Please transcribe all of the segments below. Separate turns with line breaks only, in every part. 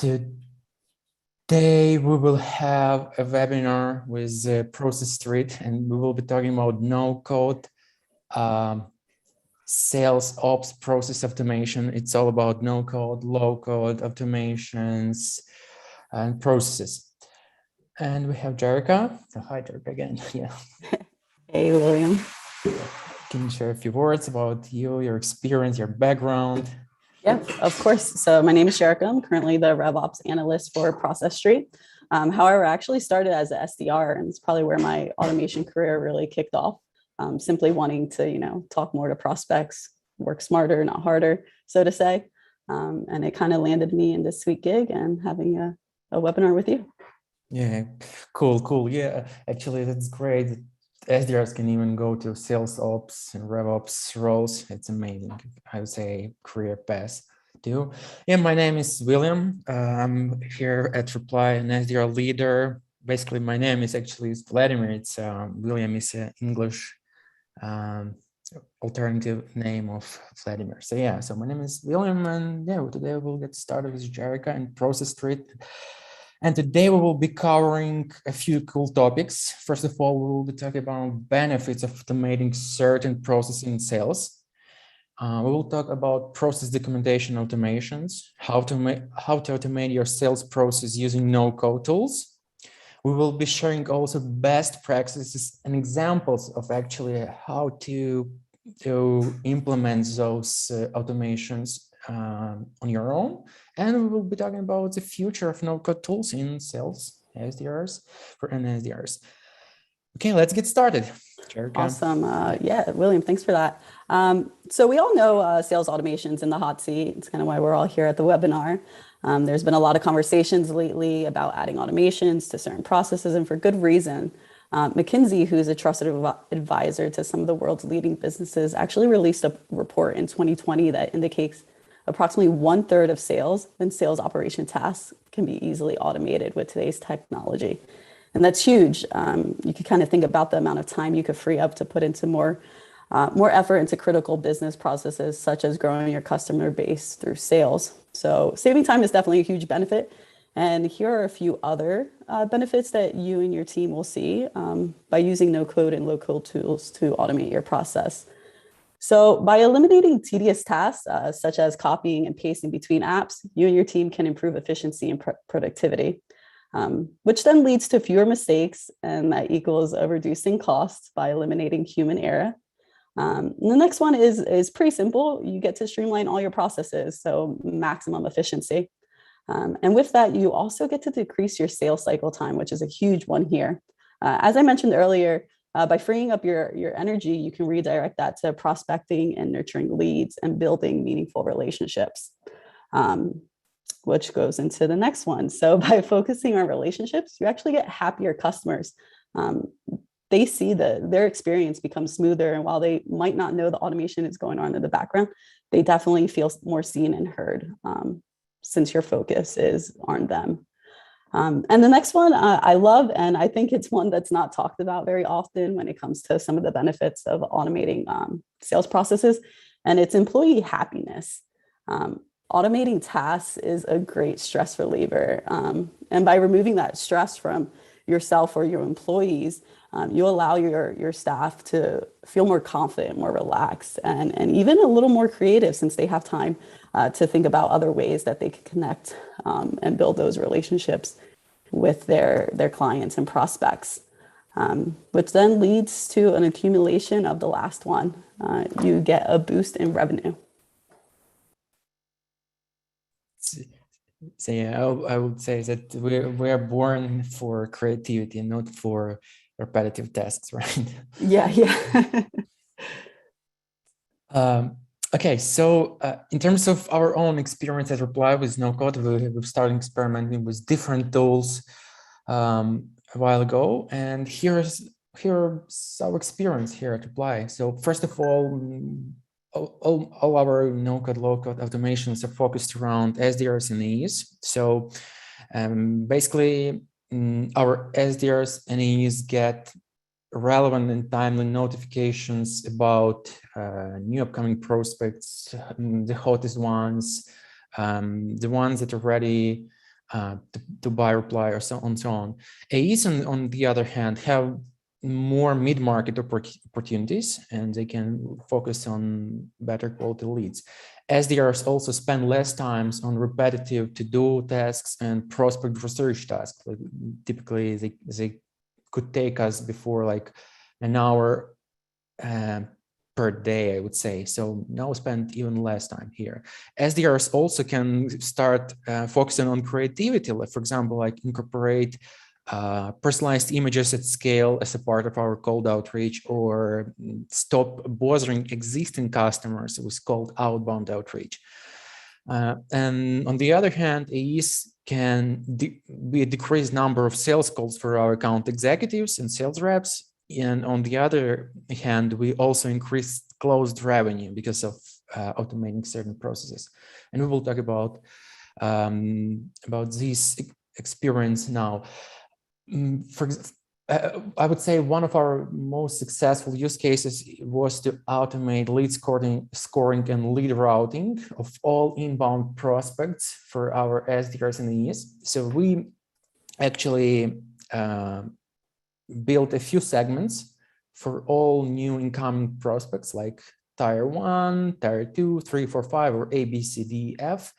Today we will have a webinar with Process Street, and we will be talking about no-code sales ops process automation. It's all about no-code, low-code automations and processes. And we have Jerica. So hi, Jerica again. Yeah.
Hey, William.
Can you share a few words about you, your experience, your background?
Yeah, of course. So my name is Jerica. I'm currently the RevOps analyst for Process Street. However, I actually started as an SDR, and it's probably where my automation career really kicked off. Simply wanting to, talk more to prospects, work smarter, not harder, so to say. And it kind of landed me in this sweet gig and having a webinar with you.
Yeah, cool. Yeah, actually, that's great. SDRs can even go to sales ops and RevOps roles. It's amazing. I would say career path too. Yeah, my name is William. I'm here at Reply, an SDR leader. Basically, my name is actually Vladimir. It's William is an English alternative name of Vladimir. So yeah, so my name is William, and yeah, today we'll get started with Jerica and Process Street. And today we will be covering a few cool topics. First of all, we will be talking about benefits of automating certain processes in sales. We will talk about process documentation automations, how to automate your sales process using no-code tools. We will be sharing also best practices and examples of actually how to implement those automations on your own. And we will be talking about the future of no-code tools in sales, SDRs, for SDRs. Okay, let's get started. Jerica.
Awesome. Yeah, William, thanks for that. So we all know sales automation's in the hot seat. It's kind of why we're all here at the webinar. There's been a lot of conversations lately about adding automations to certain processes, and for good reason. McKinsey, who's a trusted advisor to some of the world's leading businesses, actually released a report in 2020 that indicates approximately 1/3 of sales and sales operation tasks can be easily automated with today's technology. And that's huge. You could kind of think about the amount of time you could free up to put into more effort into critical business processes, such as growing your customer base through sales. So saving time is definitely a huge benefit. And here are a few other benefits that you and your team will see by using no-code and low-code tools to automate your process. So by eliminating tedious tasks, such as copying and pasting between apps, you and your team can improve efficiency and productivity, which then leads to fewer mistakes, and that equals reducing costs by eliminating human error. The next one is pretty simple. You get to streamline all your processes, so maximum efficiency. And with that, you also get to decrease your sales cycle time, which is a huge one here. As I mentioned earlier, by freeing up your energy, you can redirect that to prospecting and nurturing leads and building meaningful relationships, which goes into the next one. So by focusing on relationships, you actually get happier customers. They see their experience become smoother, and while they might not know the automation is going on in the background, they definitely feel more seen and heard since your focus is on them. And the next one I love, and I think it's one that's not talked about very often when it comes to some of the benefits of automating sales processes, and it's employee happiness. Automating tasks is a great stress reliever. And by removing that stress from yourself or your employees, you allow your staff to feel more confident, more relaxed, and even a little more creative, since they have time to think about other ways that they can connect and build those relationships with their clients and prospects, which then leads to an accumulation of the last one. You get a boost in revenue.
So yeah, I would say that we are born for creativity, not for repetitive tasks, right?
Yeah.
Okay, so in terms of our own experience at Reply with no-code, we've started experimenting with different tools a while ago, and here's our experience here at Reply. So first of all our no-code, low-code automations are focused around SDRs and AES. So basically, our SDRs and AES get relevant and timely notifications about new upcoming prospects, the hottest ones, the ones that already to buy reply or so on. AEs, on the other hand, have more mid-market opportunities, and they can focus on better quality leads. SDRs also spend less time on repetitive to-do tasks and prospect research tasks. Like, typically, they could take us before like an hour per day, I would say. So now spend even less time here. SDRs also can start focusing on creativity, like, for example, like incorporate personalized images at scale as a part of our cold outreach, or stop bothering existing customers with cold outbound outreach. And on the other hand, AEs can be a decreased number of sales calls for our account executives and sales reps. And on the other hand, we also increase closed revenue because of automating certain processes. And we will talk about this experience now. I would say one of our most successful use cases was to automate lead scoring and lead routing of all inbound prospects for our SDRs and AEs. So we actually built a few segments for all new incoming prospects, like tier 1, tier 2, 3, 4, 5, or A, B, C, D, F.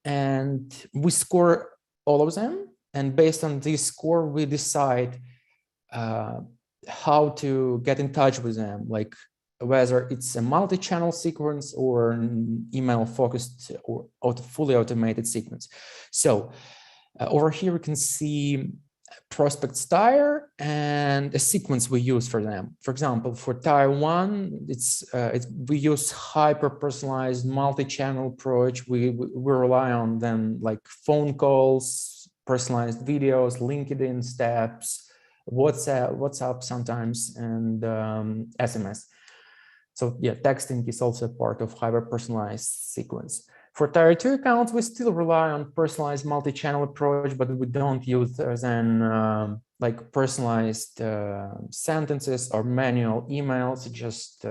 And we score all of them. And based on this score, we decide how to get in touch with them, like whether it's a multi-channel sequence or an email-focused or fully automated sequence. So over here, we can see prospects tier and a sequence we use for them. For example, for tier 1, we use hyper-personalized multi-channel approach. We rely on them like phone calls, personalized videos, LinkedIn steps, WhatsApp sometimes, and SMS. So yeah, texting is also part of hyper-personalized sequence. For tier 2 accounts, we still rely on personalized multi-channel approach, but we don't use then like personalized sentences or manual emails, just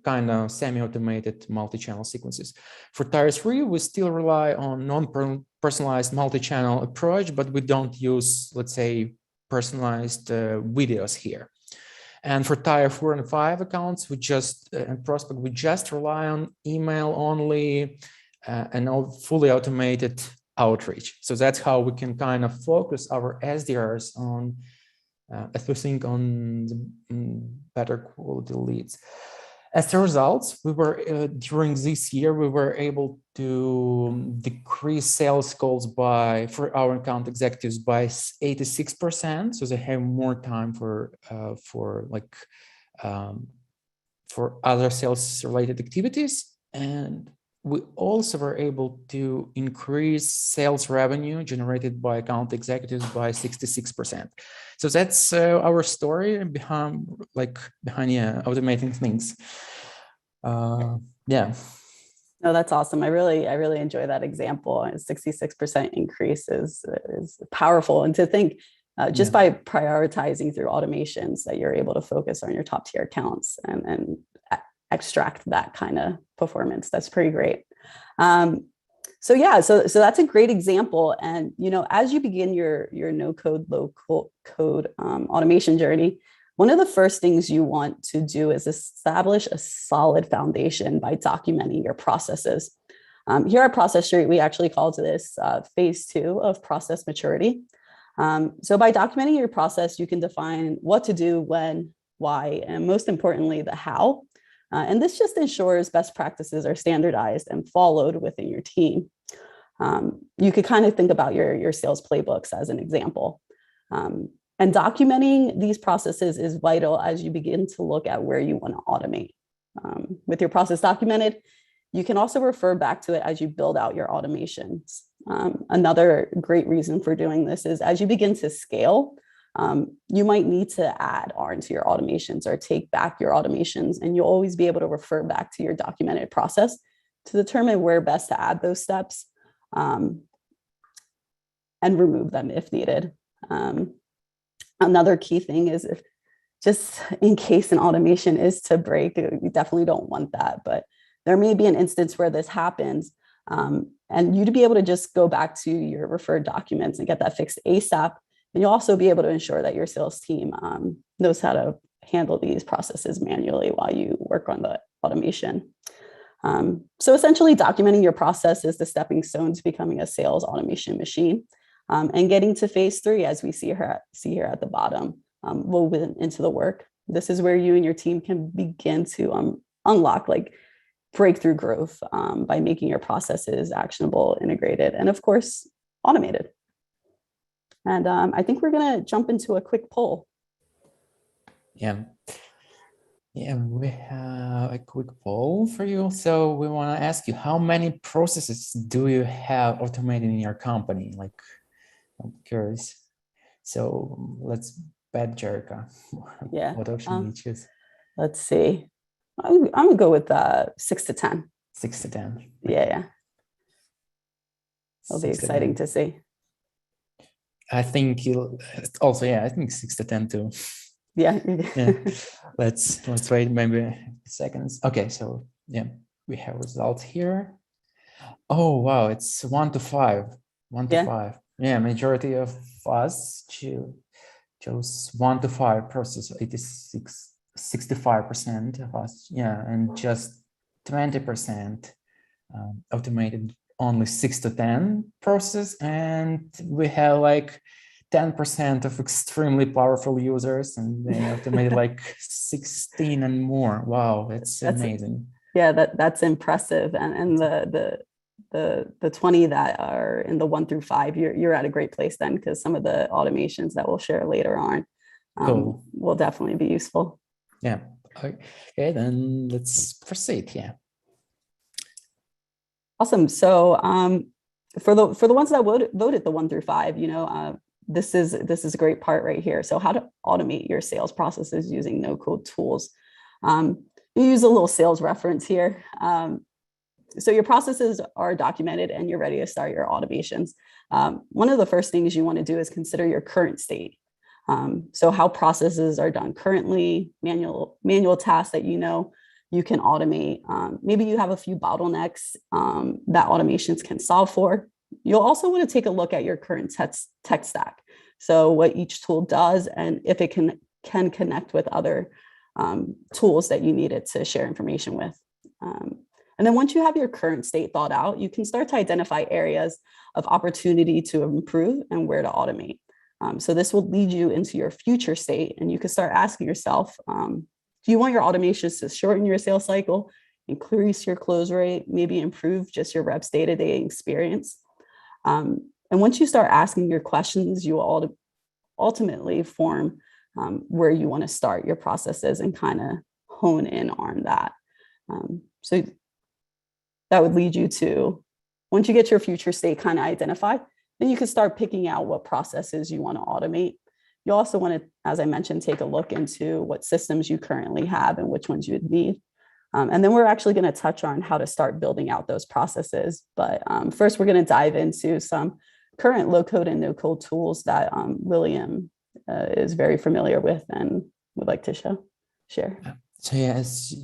kind of semi-automated multi-channel sequences. For tier 3, we still rely on non-personalized multi-channel approach, but we don't use, let's say, personalized videos here. And for tier 4 and 5 accounts, we just rely on email only and fully automated outreach. So that's how we can kind of focus our SDRs on, as we think, on the better quality leads. As a result, we were during this year, we were able to decrease sales calls for our account executives by 86%. So they have more time for other sales related activities. And we also were able to increase sales revenue generated by account executives by 66%. So that's our story behind automating things. Yeah.
No, that's awesome. I really enjoy that example. A 66% increase is powerful. And to think just by prioritizing through automations that you're able to focus on your top tier accounts and extract that kind of performance. That's pretty great. So that's a great example. And, as you begin your no code, low code automation journey, one of the first things you want to do is establish a solid foundation by documenting your processes. Here at Process Street, we actually call to this phase 2 of process maturity. So by documenting your process, you can define what to do, when, why, and most importantly, the how. And this just ensures best practices are standardized and followed within your team. You could kind of think about your sales playbooks as an example. And documenting these processes is vital as you begin to look at where you want to automate. With your process documented, you can also refer back to it as you build out your automations. Another great reason for doing this is as you begin to scale, you might need to add on to your automations or take back your automations, and you'll always be able to refer back to your documented process to determine where best to add those steps and remove them if needed. Another key thing is if just in case an automation is to break, you definitely don't want that, but there may be an instance where this happens. and you to be able to just go back to your referred documents and get that fixed ASAP. And you'll also be able to ensure that your sales team knows how to handle these processes manually while you work on the automation. So essentially documenting your process is the stepping stone to becoming a sales automation machine, and getting to phase 3, as we see here at the bottom, woven into the work. This is where you and your team can begin to unlock like breakthrough growth by making your processes actionable, integrated, and of course, automated. And I think we're going to jump into a quick poll.
Yeah. Yeah, we have a quick poll for you. So we want to ask you, how many processes do you have automated in your company? Like, I'm curious. So let's bet, Jerica.
Yeah.
What option do you choose?
Let's see. I'm going to go with 6 to 10.
6 to 10.
Yeah. It'll be exciting to see.
I think you'll also, I think 6 to 10 too.
Yeah.
Let's wait maybe seconds. Okay, so we have results here. Oh wow, it's 1 to 5. 1 to 5. Yeah, majority of us chose 1 to 5 process. 65% of us. Yeah, and just 20% automated only 6 to 10 process, and we have like 10% of extremely powerful users, and they automated like 16 and more. Wow, that's amazing.
That's impressive. And the 20 that are in the 1 through 5, you're at a great place then, because some of the automations that we'll share later on
cool.
will definitely be useful.
Yeah. Okay, then let's proceed. Yeah.
Awesome. So for the ones that voted the 1 through 5, this is a great part right here. So how to automate your sales processes using no-code tools. You use a little sales reference here. So your processes are documented and you're ready to start your automations. One of the first things you want to do is consider your current state. So how processes are done currently, manual tasks that you can automate. Maybe you have a few bottlenecks that automations can solve for. You'll also want to take a look at your current tech stack. So what each tool does, and if it can connect with other tools that you needed to share information with. And then once you have your current state thought out, you can start to identify areas of opportunity to improve and where to automate. So this will lead you into your future state, and you can start asking yourself, do you want your automations to shorten your sales cycle, increase your close rate, maybe improve just your reps' day-to-day experience? And once you start asking your questions, you will ultimately form where you want to start your processes and kind of hone in on that. So that would lead you to, once you get your future state kind of identified, then you can start picking out what processes you want to automate. You also want to, as I mentioned, take a look into what systems you currently have and which ones you would need. And then we're actually going to touch on how to start building out those processes. But first, we're going to dive into some current low-code and no-code tools that William is very familiar with and would like to share.
So as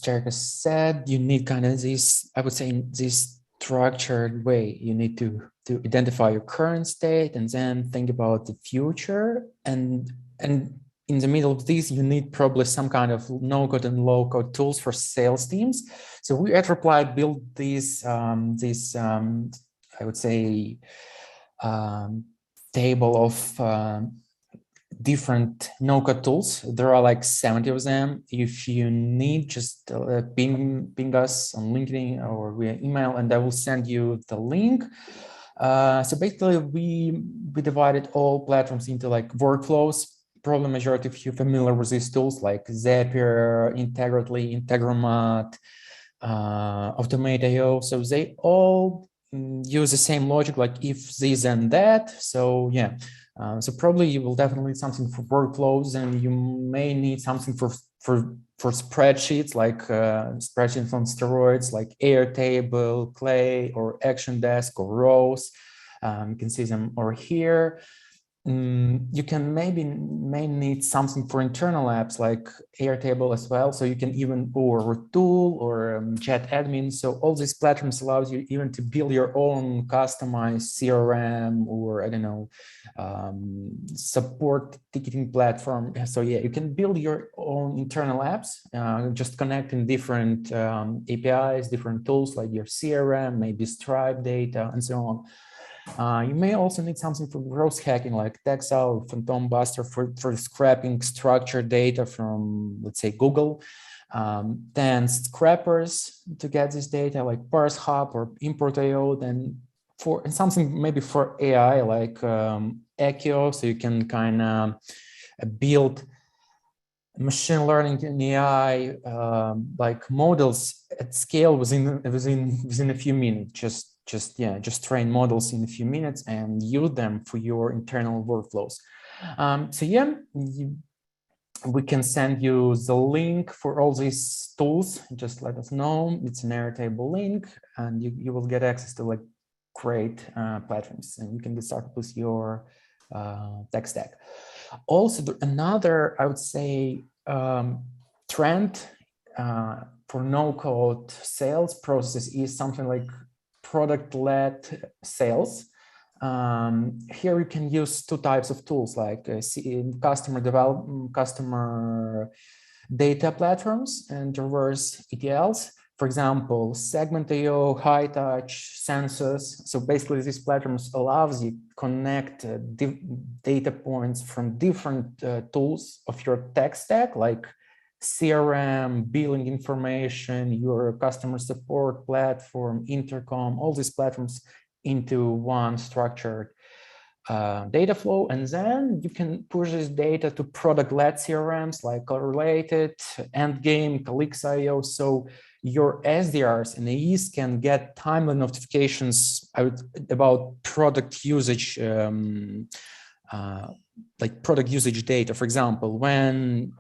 Jerica said, you need kind of this, I would say, in this structured way. You need to identify your current state and then think about the future. And in the middle of this, you need probably some kind of no-code and low-code tools for sales teams. So we at Reply built these, I would say, table of different no-code tools. There are like 70 of them. If you need, just ping us on LinkedIn or via email, and I will send you the link. So basically, we divided all platforms into like workflows. Probably majority of you familiar with these tools like Zapier, Integrately, Integromat, Automate.io. So they all use the same logic, like if this and that. So yeah. So probably you will definitely need something for workflows, and you may need something for spreadsheets, like spreadsheets on steroids, like Airtable, Clay, or Action Desk, or Rows. You can see them over here. You can may need something for internal apps like Airtable as well. So you can even, or Tool or Chat Admin. So all these platforms allows you even to build your own customized CRM or, I don't know, support ticketing platform. So yeah, you can build your own internal apps, just connecting different APIs, different tools like your CRM, maybe Stripe data, and so on. You may also need something for growth hacking like Texel or Phantom Buster for scraping structured data from, let's say, Google. Then scrapers to get this data like ParseHub or Import.io. Then for something maybe for AI like Echo, so you can kind of build machine learning and AI like models at scale within a few minutes. Just train models in a few minutes and use them for your internal workflows. So yeah, we can send you the link for all these tools. Just let us know. It's an Airtable link, and you will get access to like great platforms, and you can get started with your tech stack. Also, another, I would say, trend for no-code sales processes is something like product-led sales. Here you can use two types of tools like customer data platforms and reverse ETLs. For example, Segment.io, High Touch, Census. So basically, these platforms allows you to connect data points from different tools of your tech stack, like CRM, billing information, your customer support platform, intercom, all these platforms into one structured data flow. And then you can push this data to product-led CRMs like Correlated, Endgame, Calyx.io. So your SDRs and AEs can get timely notifications about product usage, like product usage data. For example, when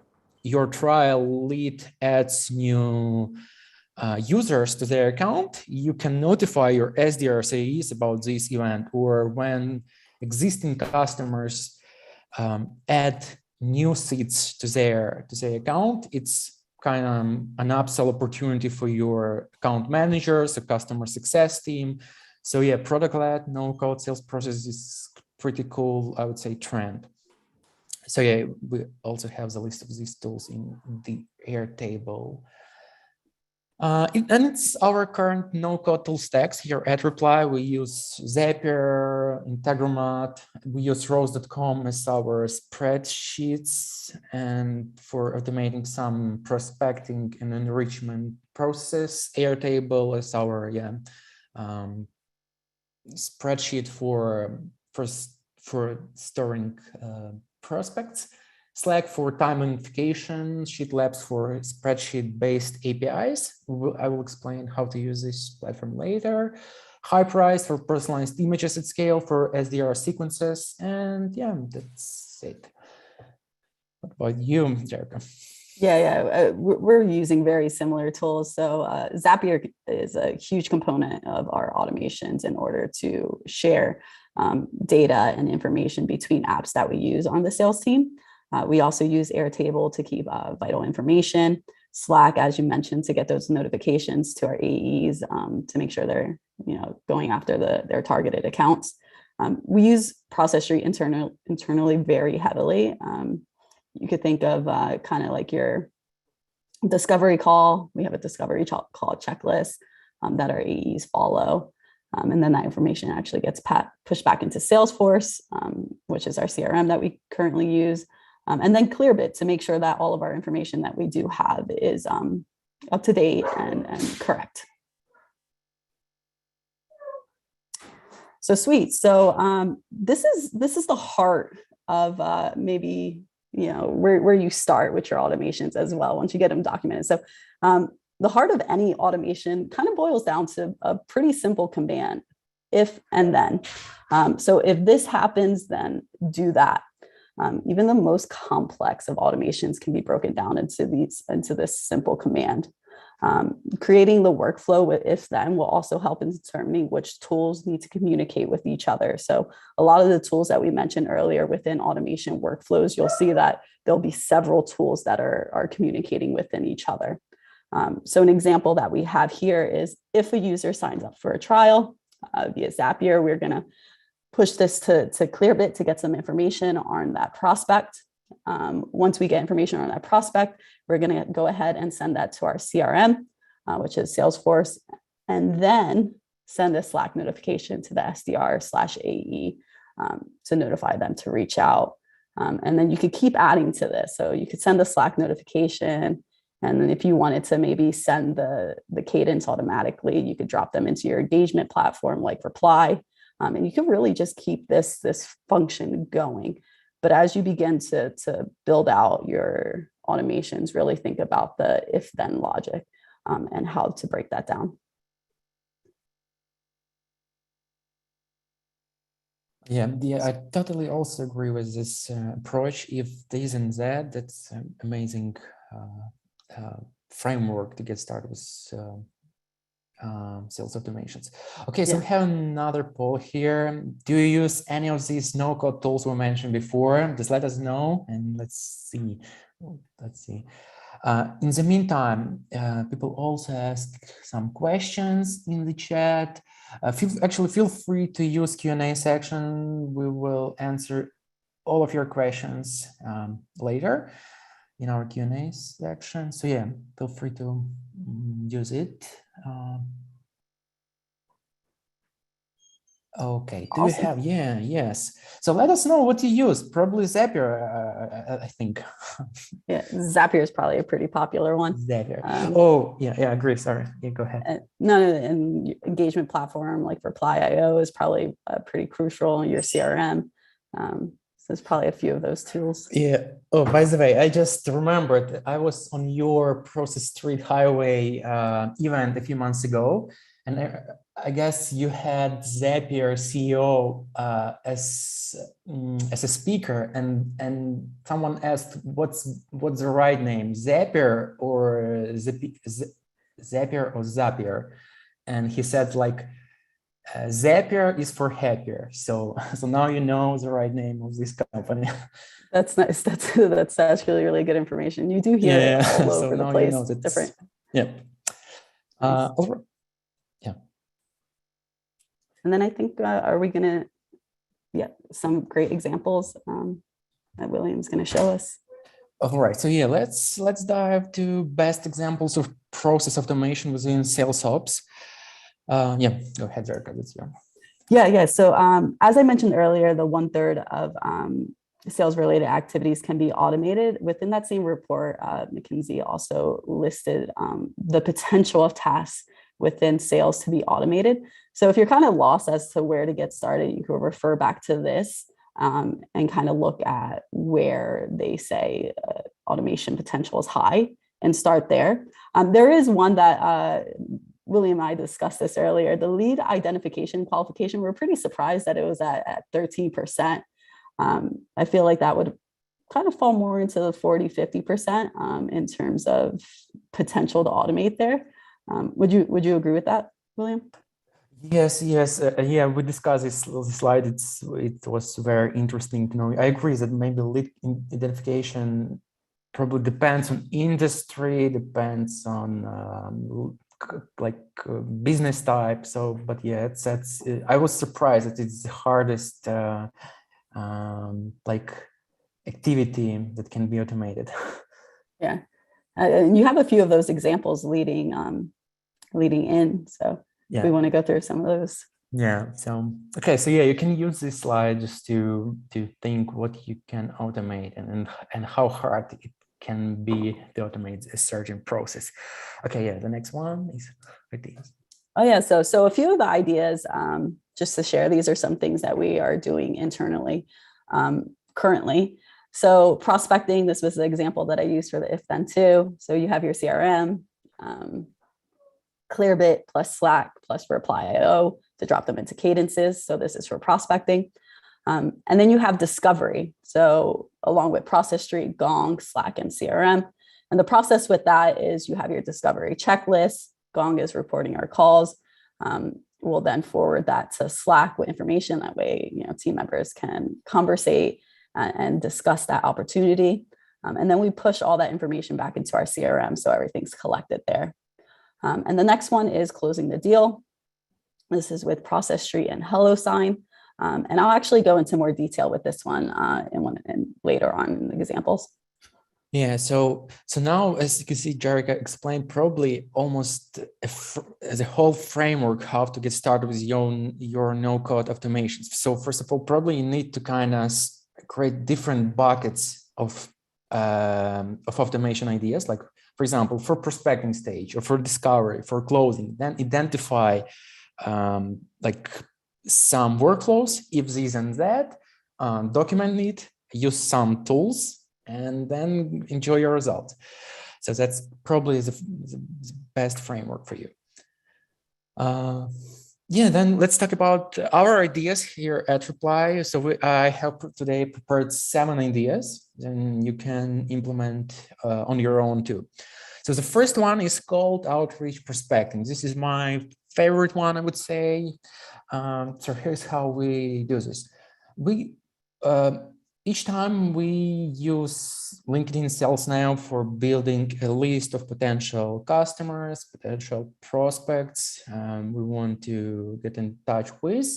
your trial lead adds new users to their account, you can notify your SDRs, AEs about this event. Or when existing customers add new seats to their account, it's kind of an upsell opportunity for your account managers, the customer success team. So yeah, product-led no-code sales process is pretty cool, I would say, trend. So yeah, we also have the list of these tools in the Airtable. And it's our current no-code tool stacks. Here at Reply, we use Zapier, Integromat, we use Rose.com as our spreadsheets, and for automating some prospecting and enrichment process, Airtable is our spreadsheet for storing prospects. Slack for time unification, Sheetlabs for spreadsheet-based APIs. I will explain how to use this platform later. Hyperice for personalized images at scale for SDR sequences. And yeah, that's it. What about you, Jerica?
Yeah, we're using very similar tools. So Zapier is a huge component of our automations in order to share data and information between apps that we use on the sales team. We also use Airtable to keep vital information, Slack, as you mentioned, to get those notifications to our AEs to make sure they're going after their targeted accounts. We use Process Street internally very heavily. You could think of kind of like your discovery call. We have a discovery call checklist that our AEs follow. And then that information actually gets pushed back into Salesforce, which is our CRM that we currently use. And then Clearbit to make sure that all of our information that we do have is up to date and correct. So sweet. So this is the heart of maybe where you start with your automations as well once you get them documented. So the heart of any automation kind of boils down to a pretty simple command: if and then. So if this happens, then do that. Even the most complex of automations can be broken down into this simple command. Creating the workflow with if then will also help in determining which tools need to communicate with each other. So a lot of the tools that we mentioned earlier within automation workflows, you'll see that there'll be several tools that are communicating within each other. So an example that we have here is if a user signs up for a trial via Zapier, we're going to push this to Clearbit to get some information on that prospect. Once we get information on that prospect, we're going to go ahead and send that to our CRM, which is Salesforce, and then send a Slack notification to the SDR/AE to notify them to reach out. And then you could keep adding to this. So you could send a Slack notification. And then if you wanted to maybe send the cadence automatically, you could drop them into your engagement platform like Reply. And you can really just keep this function going. But as you begin to build out your automations, really think about the if-then logic and how to break that down.
Yeah, I totally also agree with this approach. If this and that, that's an amazing framework to get started with sales automations. Okay, so we have another poll here. Do you use any of these no-code tools we mentioned before? Just let us know, and let's see. In the meantime, people also ask some questions in the chat. Feel free to use Q&A section. We will answer all of your questions later in our Q&A section. So yeah, feel free to use it. Okay, do you have, yes. So let us know what you use. Probably Zapier, I think.
Yeah, Zapier is probably a pretty popular one.
Zapier. Oh, yeah, I agree. Sorry. Yeah, go ahead.
No, and engagement platform like Reply.io is probably pretty crucial in your CRM. So there's probably a few of those tools.
Yeah. Oh, by the way, I just remembered I was on your Process Street Highway event a few months ago, and I guess you had Zapier CEO as a speaker, and someone asked what's the right name, Zapier or Zapier, and he said like Zapier is for happier. So now you know the right name of this company.
That's nice. That's actually really good information. You do hear it all over the place. You know, different.
Yeah.
Nice.
Yeah.
And then I think, are we going to, some great examples that William's going to show us.
All right. So yeah, let's dive to best examples of process automation within sales ops. Yeah, go ahead, Erica. That's you.
Yeah. So as I mentioned earlier, the 1/3 of sales-related activities can be automated. Within that same report, McKinsey also listed the potential of tasks within sales to be automated. So if you're kind of lost as to where to get started, you can refer back to this and kind of look at where they say automation potential is high and start there. There is one that William and I discussed this earlier, the lead identification qualification. We're pretty surprised that it was at 13%. I feel like that would kind of fall more into the 40-50% in terms of potential to automate there. Would you agree with that, William?
Yes. Yeah, we discussed this slide. It was very interesting to know. I agree that maybe lead identification probably depends on industry, depends on business type. So, but yeah, I was surprised that it's the hardest activity that can be automated.
Yeah, and you have a few of those examples leading in. So we want to go through some of those.
Yeah. So okay. So yeah, you can use this slide just to think what you can automate and how hard it can be to automate a certain process. Okay. Yeah. The next one is ideas.
Oh yeah. So a few of the ideas, just to share, these are some things that we are doing internally currently. So prospecting, this was the example that I used for the if then too. So you have your CRM, Clearbit plus Slack plus Reply.io to drop them into cadences. So this is for prospecting. And then you have discovery. So along with Process Street, Gong, Slack, and CRM. And the process with that is you have your discovery checklist. Gong is reporting our calls. We'll then forward that to Slack with information. That way, team members can conversate and discuss that opportunity. And then we push all that information back into our CRM, so everything's collected there. And the next one is closing the deal. This is with Process Street and HelloSign. And I'll actually go into more detail with this one later on in the examples.
Yeah, so now, as you can see, Jerica explained probably almost as a whole framework how to get started with your no-code automations. So first of all, probably you need to kind of create different buckets of automation ideas, like for example, for prospecting stage or for discovery, for closing, then identify like some workflows, if this and that, document it, use some tools, and then enjoy your results. So that's probably the best framework for you. Yeah, then let's talk about our ideas here at Reply. So I have today prepared 7 ideas, and you can implement on your own too. So the first one is called outreach prospecting. This is my favorite one, I would say. So here's how we do this. Each time we use LinkedIn Sales Now for building a list of potential customers, potential prospects we want to get in touch with,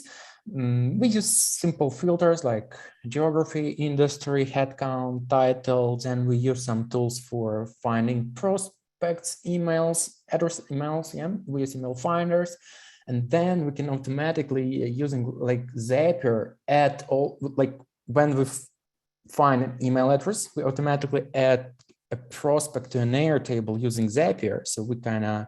we use simple filters like geography, industry, headcount, titles, and we use some tools for finding prospects, emails, address emails, yeah, we use email finders. And then we can automatically, using like Zapier, add all, like when we find an email address, we automatically add a prospect to an Airtable using Zapier. So we kind of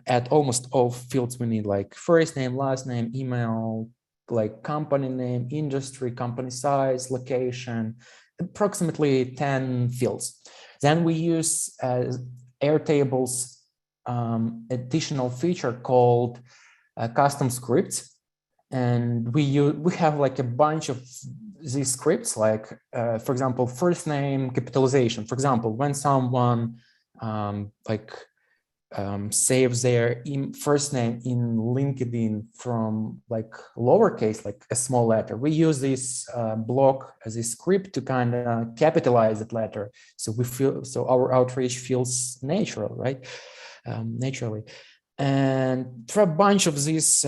add almost all fields we need, like first name, last name, email, like company name, industry, company size, location, approximately 10 fields. Then we use Airtable's additional feature called custom scripts. And we have like a bunch of these scripts, like, for example, first name capitalization. For example, when someone saves their first name in LinkedIn from like lowercase, like a small letter, we use this block as a script to kind of capitalize that letter. So our outreach feels natural, right? Naturally. And through a bunch of these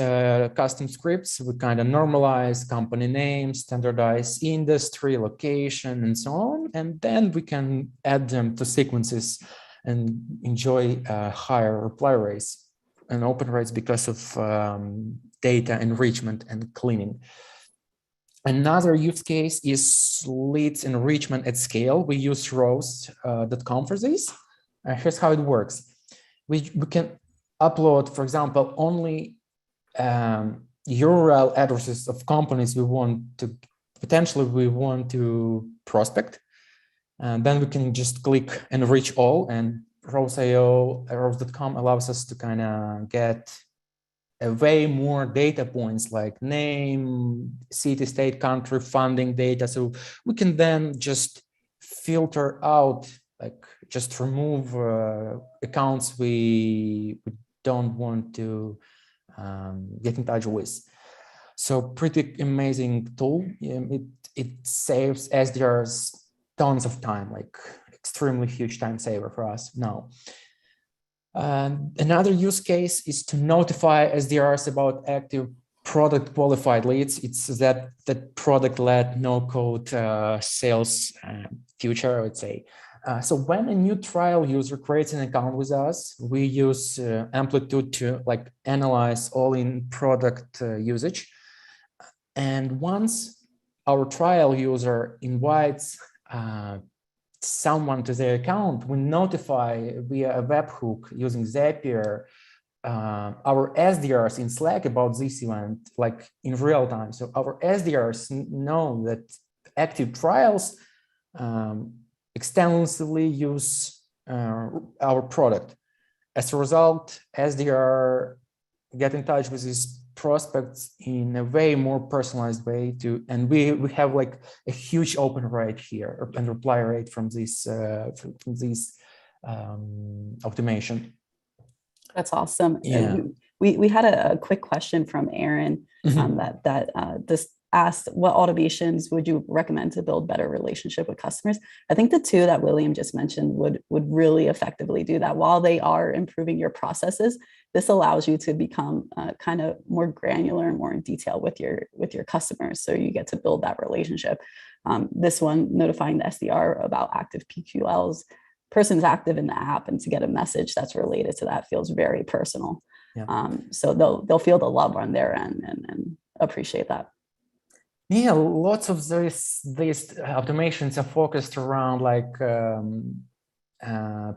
custom scripts, we kind of normalize company name, standardize industry, location, and so on. And then we can add them to sequences and enjoy higher reply rates and open rates because of data enrichment and cleaning. Another use case is leads enrichment at scale. We use rows.com for this. Here's how it works. We can upload, for example, only URL addresses of companies we want to prospect. And then we can just click enrich all, and rows.com allows us to kind of get way more data points like name, city, state, country, funding data. So we can then just filter out, like just remove accounts we don't want to get in touch with. So pretty amazing tool. It saves SDRs tons of time, like extremely huge time saver for us now. Another use case is to notify SDRs about active product qualified leads. It's that product-led no-code sales future, I would say. So when a new trial user creates an account with us, we use Amplitude to like analyze all in product usage. And once our trial user invites someone to their account, we notify via a webhook using Zapier our SDRs in Slack about this event, like in real time. So our SDRs know that active trials extensively use our product. As a result, SDR get in touch with these prospects in a way more personalized way and we have like a huge open rate here and reply rate from these automation.
That's awesome.
Yeah.
We had a quick question from Aaron that just asked, what automations would you recommend to build better relationship with customers? I think the two that William just mentioned would really effectively do that. While they are improving your processes, this allows you to become kind of more granular and more in detail with your customers. So you get to build that relationship. This one, notifying the SDR about active PQLs. Person's active in the app, and to get a message that's related to that feels very personal.
Yeah.
So they'll feel the love on their end and appreciate that.
Yeah, lots of these automations are focused around like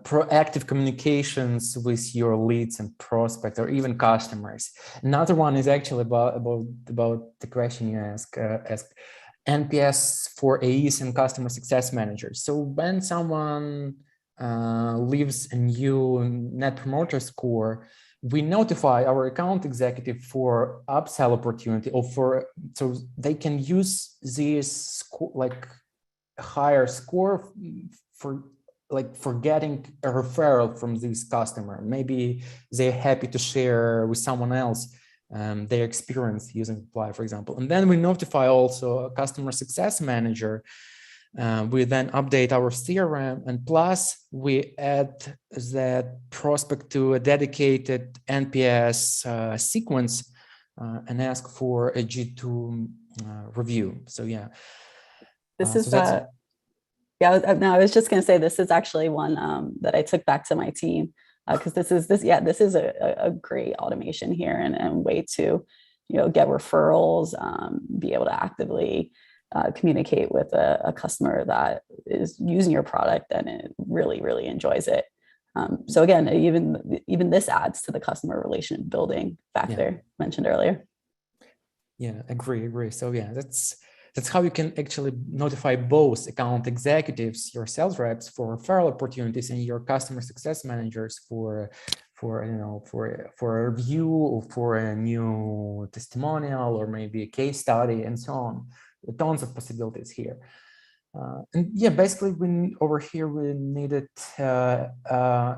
proactive communications with your leads and prospects or even customers. Another one is actually about the question you asked NPS for AES and customer success managers. So when someone leaves a new net promoter score, we notify our account executive for upsell opportunity, or so they can use this like higher score for getting a referral from this customer. Maybe they're happy to share with someone else their experience using Apply, for example. And then we notify also a customer success manager. We then update our CRM, and plus we add that prospect to a dedicated NPS sequence and ask for a G2 review. So yeah,
this is no, I was just going to say this is actually one that I took back to my team because this is a great automation here and way to get referrals, be able to actively communicate with a customer that is using your product and it really enjoys it. So again, even this adds to the customer relation building factor mentioned earlier.
Yeah, agree. So yeah, that's how you can actually notify both account executives, your sales reps for referral opportunities, and your customer success managers for a review or for a new testimonial or maybe a case study and so on. Tons of possibilities here. And yeah, basically over here we needed a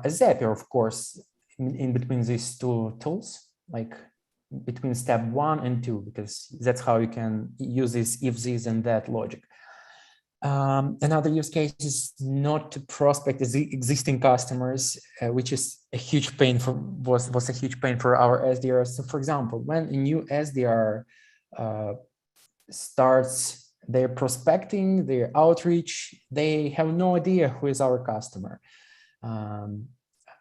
Zapier, of course, in between these two tools, like between step 1 and 2, because that's how you can use this if this and that logic. Another use case is not to prospect existing customers, which is a huge pain was a huge pain for our SDRs. So for example, when a new SDR starts their prospecting, their outreach, they have no idea who is our customer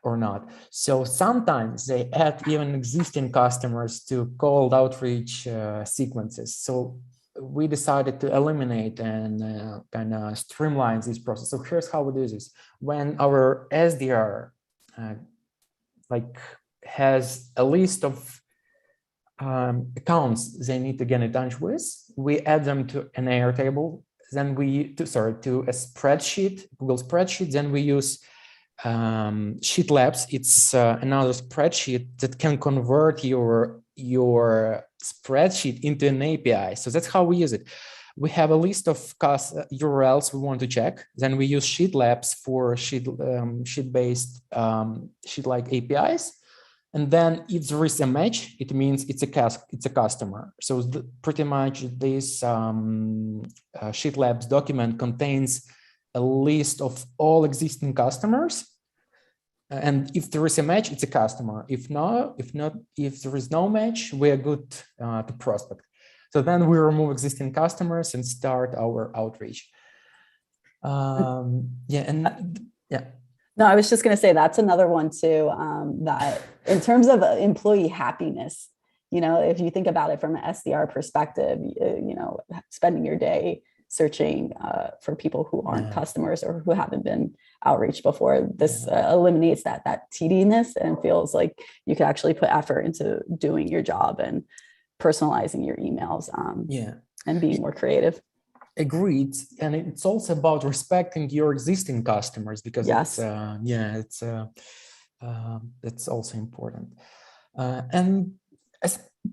or not. So sometimes they add even existing customers to cold outreach sequences. So we decided to eliminate and kind of streamline this process. So here's how we do this. When our SDR has a list of accounts they need to get in touch with, we add them to an Airtable, then to a spreadsheet, Google spreadsheet, then we use Sheet Labs. It's another spreadsheet that can convert your spreadsheet into an API. So that's how we use it. We have a list of URLs we want to check. Then we use Sheet Labs for sheet-based sheet-like APIs. And then if there is a match, it means it's a customer. So pretty much this Sheet Labs document contains a list of all existing customers. And if there is a match, it's a customer. If there is no match, we are good to prospect. So then we remove existing customers and start our outreach.
No, I was just going to say that's another one too, that in terms of employee happiness, if you think about it from an SDR perspective, spending your day searching for people who aren't customers or who haven't been outreached before, this eliminates that tediness and feels like you could actually put effort into doing your job and personalizing your emails and being more creative.
Agreed. And it's also about respecting your existing customers, because that's also important. And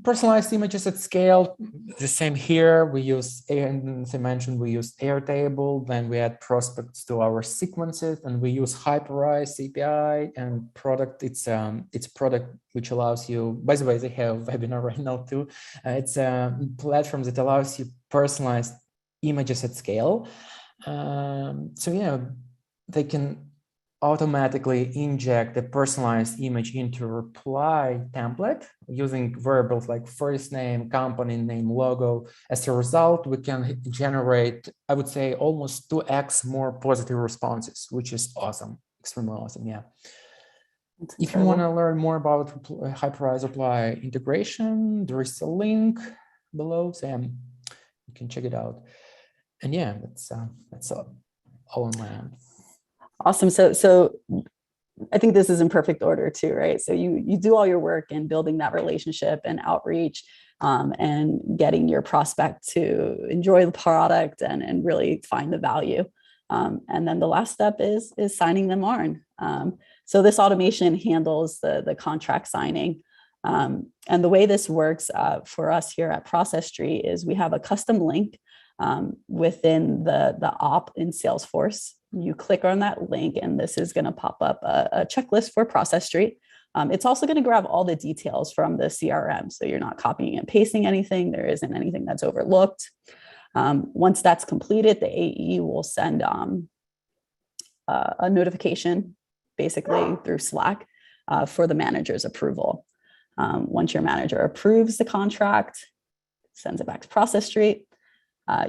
Personalized images at scale, the same here. We use, as I mentioned, we use Airtable, then we add prospects to our sequences, and we use Hyperize API and product. It's a product which allows you, by the way, they have a webinar right now too. It's a platform that allows you personalized images at scale. So yeah, they can automatically inject the personalized image into a reply template using variables like first name, company name, logo. As a result, we can generate, I would say, almost 2x more positive responses, which is awesome, extremely awesome. Yeah. If you want to learn more about Hyperize Reply integration, there is a link below, so you can check it out. And yeah, that's all on my end.
Awesome. So I think this is in perfect order too, right? So you do all your work in building that relationship and outreach, and getting your prospect to enjoy the product and really find the value. And then the last step is signing them on. So this automation handles the contract signing. And the way this works for us here at Process Street is we have a custom link within the op in Salesforce. You click on that link and this is going to pop up a checklist for Process Street. It's also going to grab all the details from the CRM. So you're not copying and pasting anything. There isn't anything that's overlooked. Once that's completed, the AE will send a notification basically through Slack for the manager's approval. Once your manager approves the contract, sends it back to Process Street,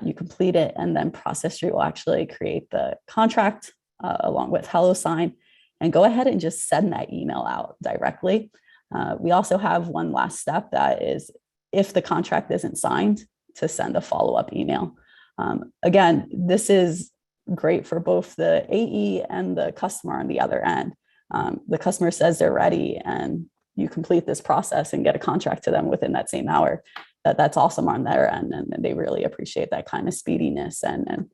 you complete it, and then Process Street will actually create the contract along with HelloSign and go ahead and just send that email out directly. We also have one last step, that is if the contract isn't signed, to send a follow-up email. Again, this is great for both the AE and the customer on the other end. The customer says they're ready and you complete this process and get a contract to them within that same hour. That's awesome on their end, and they really appreciate that kind of speediness and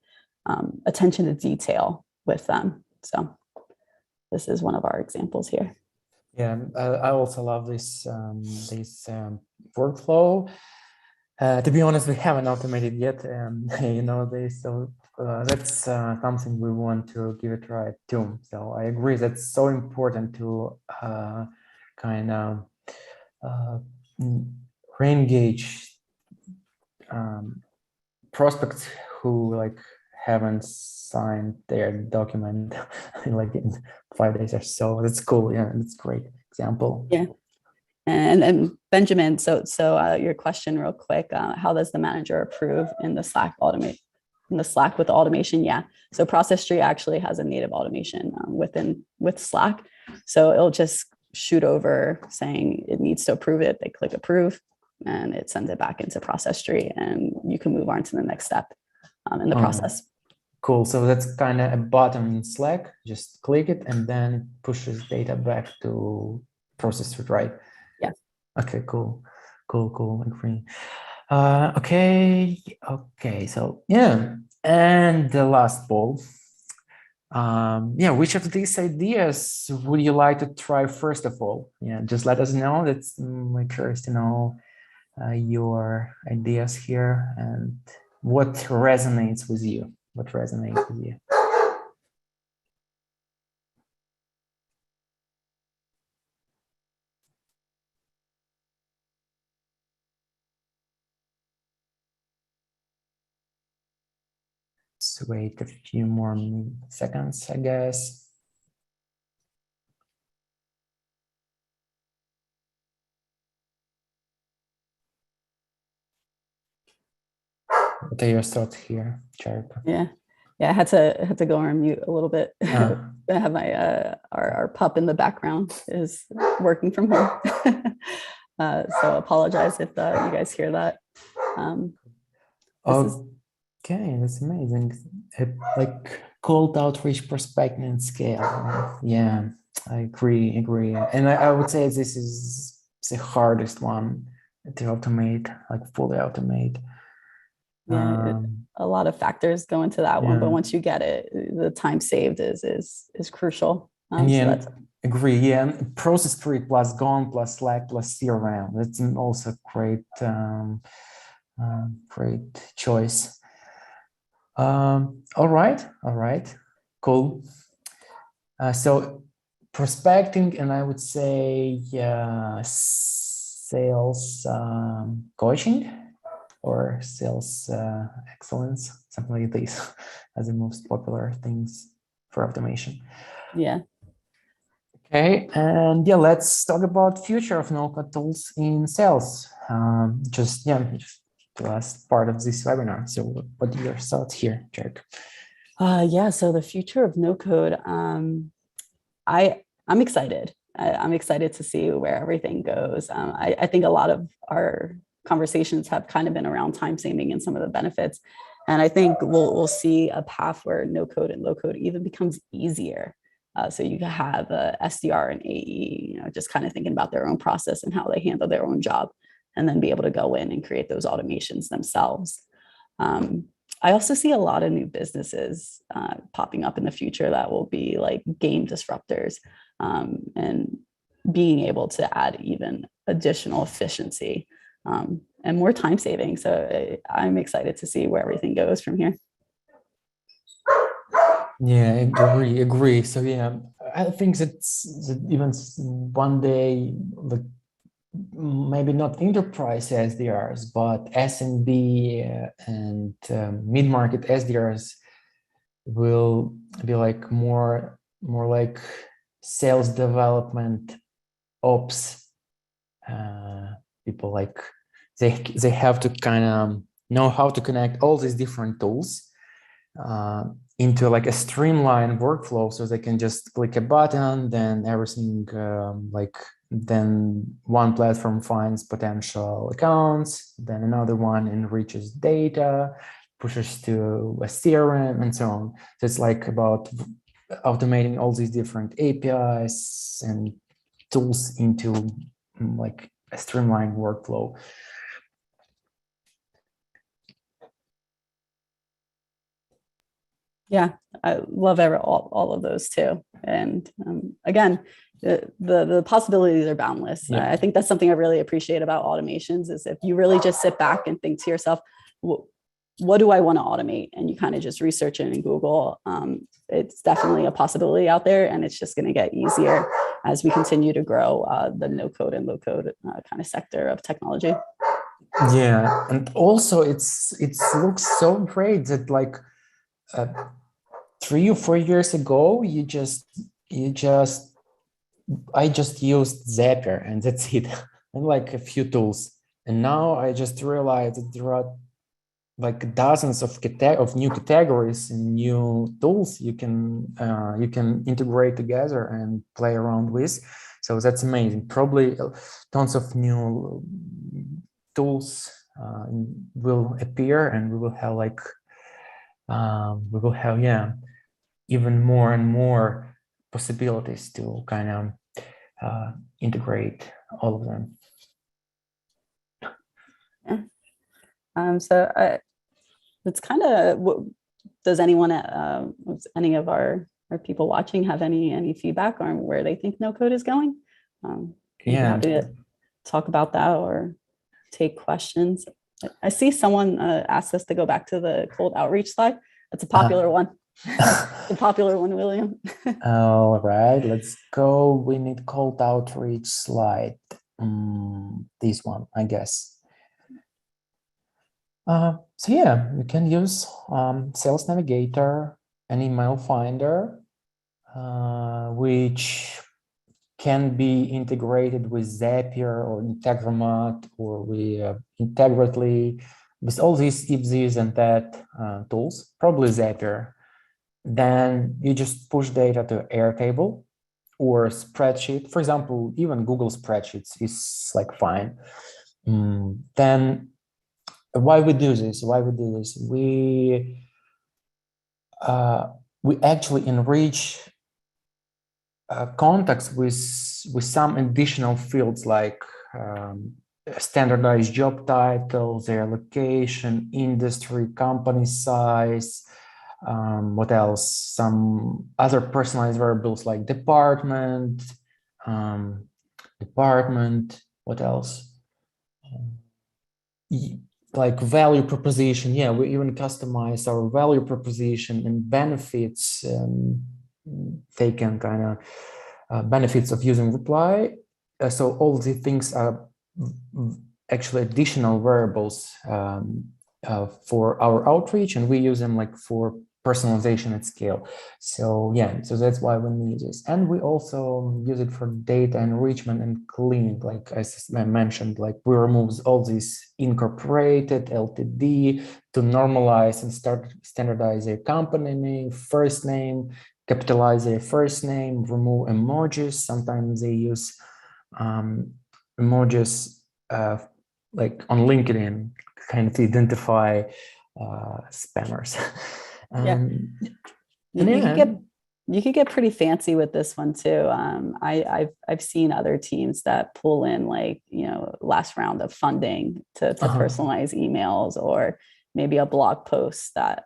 attention to detail with them. So this is one of our examples here.
Yeah, I also love this workflow. To be honest, we haven't automated yet, this. So that's something we want to give it a try too. So I agree, that's so important to kind of re-engage prospects who haven't signed their document in 5 days or so. That's cool. Yeah, that's great example.
Yeah. And Benjamin, so your question real quick, how does the manager approve in the Slack with automation? Yeah. So Process Street actually has a native automation with Slack. So it'll just shoot over saying it needs to approve it. They click approve and it sends it back into Process Street and you can move on to the next step in the process.
Cool. So that's kind of a button in Slack. Just click it and then it pushes data back to Process Street, right?
Yeah.
Okay, cool. Agree. Okay. So yeah. And the last poll. Which of these ideas would you like to try first of all? Yeah, just let us know. That's curious to know your ideas here and what resonates with you. Let's wait a few more seconds, I guess. What are your thoughts here, Charika?
Yeah, I had to go on mute a little bit. I have my our pup in the background is working from home, so apologize if you guys hear that.
Okay, that's amazing. Cold outreach perspective and scale. Yeah, I agree. And I would say this is the hardest one to automate, fully automate.
Yeah, a lot of factors go into that one, but once you get it, the time saved is crucial.
And yeah,
so
Agree. Yeah, and process tree plus GON plus Slack plus CRM. That's also great, great choice. All right, cool. So prospecting, and I would say sales coaching or sales excellence, something like this, as the most popular things for automation.
Yeah.
Okay, and yeah, let's talk about future of no-code tools in sales. Just the last part of this webinar. So, what are your thoughts here, Jack?
Yeah. So the future of no code. I'm excited. I'm excited to see where everything goes. I think a lot of our conversations have kind of been around time saving and some of the benefits. And I think we'll see a path where no code and low code even becomes easier. So you have a SDR and AE, just kind of thinking about their own process and how they handle their own job, and then be able to go in and create those automations themselves. I also see a lot of new businesses popping up in the future that will be like game disruptors, and being able to add even additional efficiency and more time saving. So I'm excited to see where everything goes from here.
Yeah, agree. So yeah, I think that even one day, like maybe not enterprise SDRs, but SMB and mid-market SDRs will be like more like sales development ops people. Like they have to kind of know how to connect all these different tools into like a streamlined workflow, so they can just click a button, then everything then one platform finds potential accounts, then another one enriches data, pushes to a CRM, and so on. So it's like about automating all these different APIs and tools into like a streamlined workflow.
Yeah, I love all of those too. And again, the possibilities are boundless.
Yeah.
I think that's something I really appreciate about automations is if you really just sit back and think to yourself, what do I want to automate? And you kind of just research it in Google. It's definitely a possibility out there, and it's just going to get easier as we continue to grow the no code and low code kind of sector of technology.
Yeah, and also it looks so great that like 3 or 4 years ago, I just used Zapier and that's it, and like a few tools. And now I just realized that there are like dozens of new categories and new tools you can integrate together and play around with. So that's amazing. Probably tons of new tools will appear, and we will have even more and more possibilities to kind of integrate all of them.
Yeah. So it's kind of, does anyone, any of our people watching have any feedback on where they think no code is going?
Yeah,
happy to talk about that or take questions. I see someone asked us to go back to the cold outreach slide. That's a popular one. The popular one, William.
All right, let's go. We need cold outreach slide. This one, I guess. So yeah, you can use Sales Navigator and Email Finder, which can be integrated with Zapier or Integromat or with Integrately, with all these if this and that tools, probably Zapier. Then you just push data to Airtable or spreadsheet. For example, even Google Spreadsheets is like fine. Then why we do this? We actually enrich contacts with some additional fields like standardized job title, their location, industry, company size, What else? Some other personalized variables like department, what else? Like value proposition. Yeah, we even customize our value proposition and benefits. They can kind of benefits of using reply. So all the things are actually additional variables for our outreach, and we use them like for personalization at scale. So yeah, so that's why we need this. And we also use it for data enrichment and cleaning. Like as I mentioned, like we remove all these incorporated LTD to normalize and start standardize their company name, first name, capitalize their first name, remove emojis. Sometimes they use emojis like on LinkedIn, kind of to identify spammers.
Yeah.
And
You could get pretty fancy with this one too. I've seen other teams that pull in like, last round of funding to personalize emails, or maybe a blog post that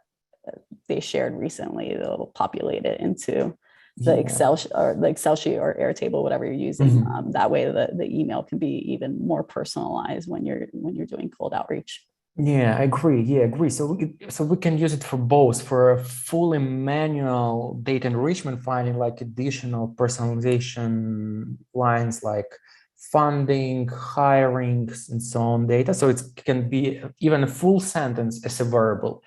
they shared recently. They'll populate it into the Excel sheet or Airtable, whatever you're using. That way the email can be even more personalized when you're doing cold outreach.
Yeah, I agree. Yeah, I agree. So we can use it for both, for a fully manual data enrichment, finding like additional personalization lines like funding, hiring, and so on data. So it can be even a full sentence as a variable.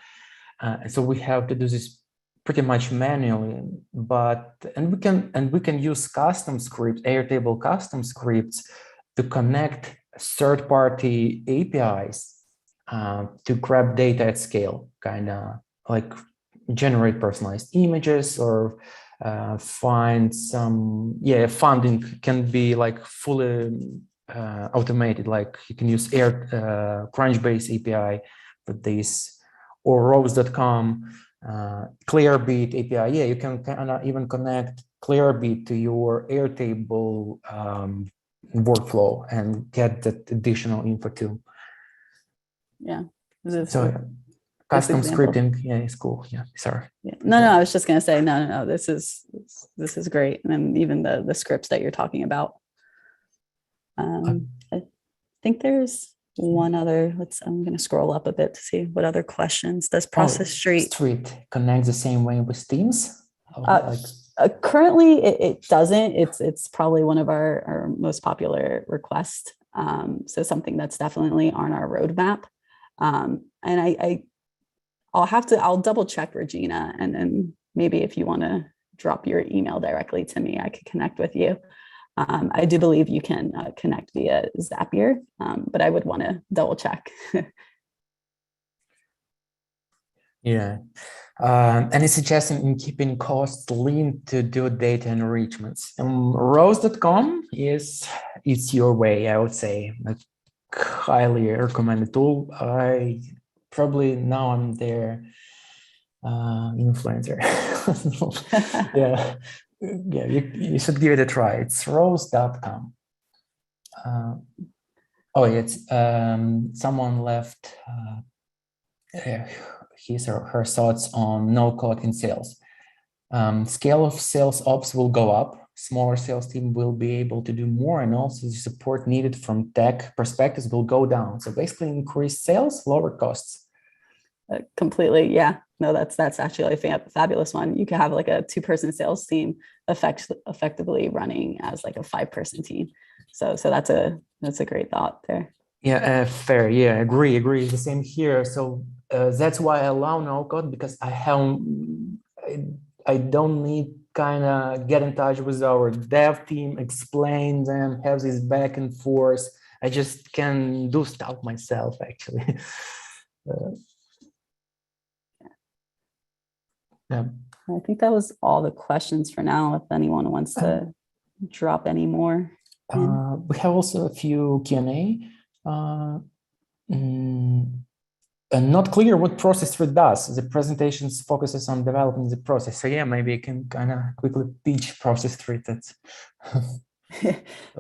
So we have to do this pretty much manually, and we can use custom scripts, Airtable custom scripts, to connect third-party APIs to grab data at scale, kind of like generate personalized images or find some, funding can be like fully automated, like you can use Crunchbase API for this, or Rose.com, Clearbit API. Yeah, you can kind of even connect Clearbit to your Airtable workflow and get that additional info too.
Yeah.
So custom scripting, is cool. Yeah, sorry.
Yeah. No, I was just gonna say, no. This is great, and then even the scripts that you're talking about. I think there's one other. I'm gonna scroll up a bit to see what other questions. Does Process Street
connect the same way with Teams?
Currently, it doesn't. It's probably one of our most popular requests. So something that's definitely on our roadmap. And I'll double check, Regina, and then maybe if you want to drop your email directly to me, I could connect with you. I do believe you can connect via Zapier, but I would want to double check.
Yeah. Any suggestion in keeping costs lean to do data enrichments? Rose.com it's your way, I would say. That's highly recommended tool. I'm their influencer. Yeah, you should give it a try. It's rose.com. It's someone left his or her thoughts on no-code in sales. Scale of sales ops will go up. Smaller sales team will be able to do more, and also the support needed from tech perspectives will go down. So basically, increase sales, lower costs.
Completely, yeah. No, that's actually a fabulous one. You could have like a 2-person sales team effectively running as like a 5-person team. So that's a great thought there.
Yeah, fair. Yeah, agree. The same here. So that's why I allow no code, because I don't need kind of get in touch with our dev team, explain them, have this back and forth. I just can do stuff myself, actually. Yeah.
I think that was all the questions for now. If anyone wants to drop any more.
We have also a few Q&A. And not clear what process Street does. The presentations focuses on developing the process. So yeah, maybe I can kind of quickly pitch Process Street. That's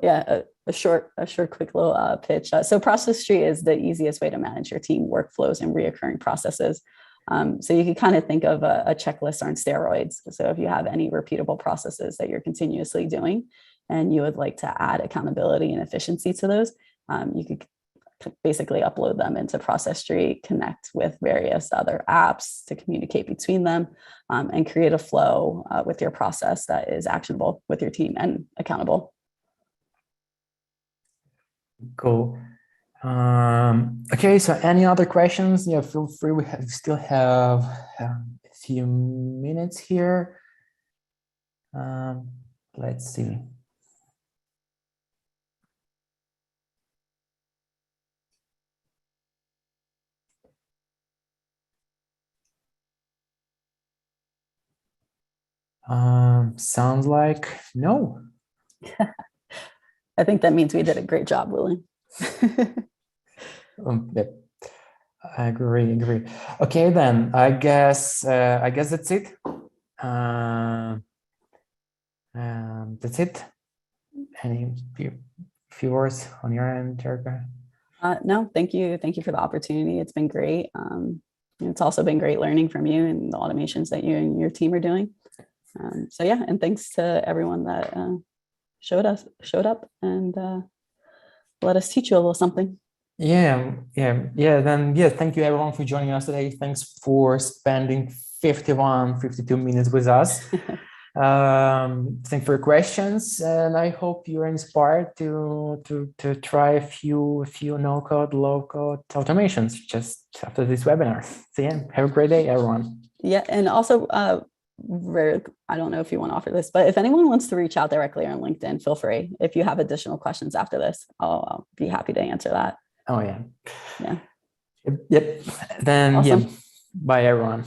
yeah, a short, quick little pitch. So Process Street is the easiest way to manage your team workflows and reoccurring processes. So you could kind of think of a checklist on steroids. So if you have any repeatable processes that you're continuously doing and you would like to add accountability and efficiency to those, you could basically upload them into Process Street, connect with various other apps to communicate between them, and create a flow with your process that is actionable with your team and accountable.
Cool. Okay, so any other questions? Yeah, feel free. We still have a few minutes here. Let's see. Sounds like no.
I think that means we did a great job, William.
Yep. I agree. Okay, then I guess that's it. That's it. Any few words on your end, Jerica?
No, thank you. Thank you for the opportunity. It's been great. It's also been great learning from you and the automations that you and your team are doing. So yeah, and thanks to everyone that showed up and let us teach you a little something.
Yeah. Then thank you everyone for joining us today. Thanks for spending 52 minutes with us. Thanks for your questions, and I hope you're inspired to try a few no-code, low-code automations just after this webinar. So yeah, have a great day, everyone.
Yeah, and also I don't know if you want to offer this, but if anyone wants to reach out directly on LinkedIn, feel free. If you have additional questions after this, I'll be happy to answer that.
Oh yeah.
Yeah.
Yep. Then
Awesome.
yeah. Bye everyone.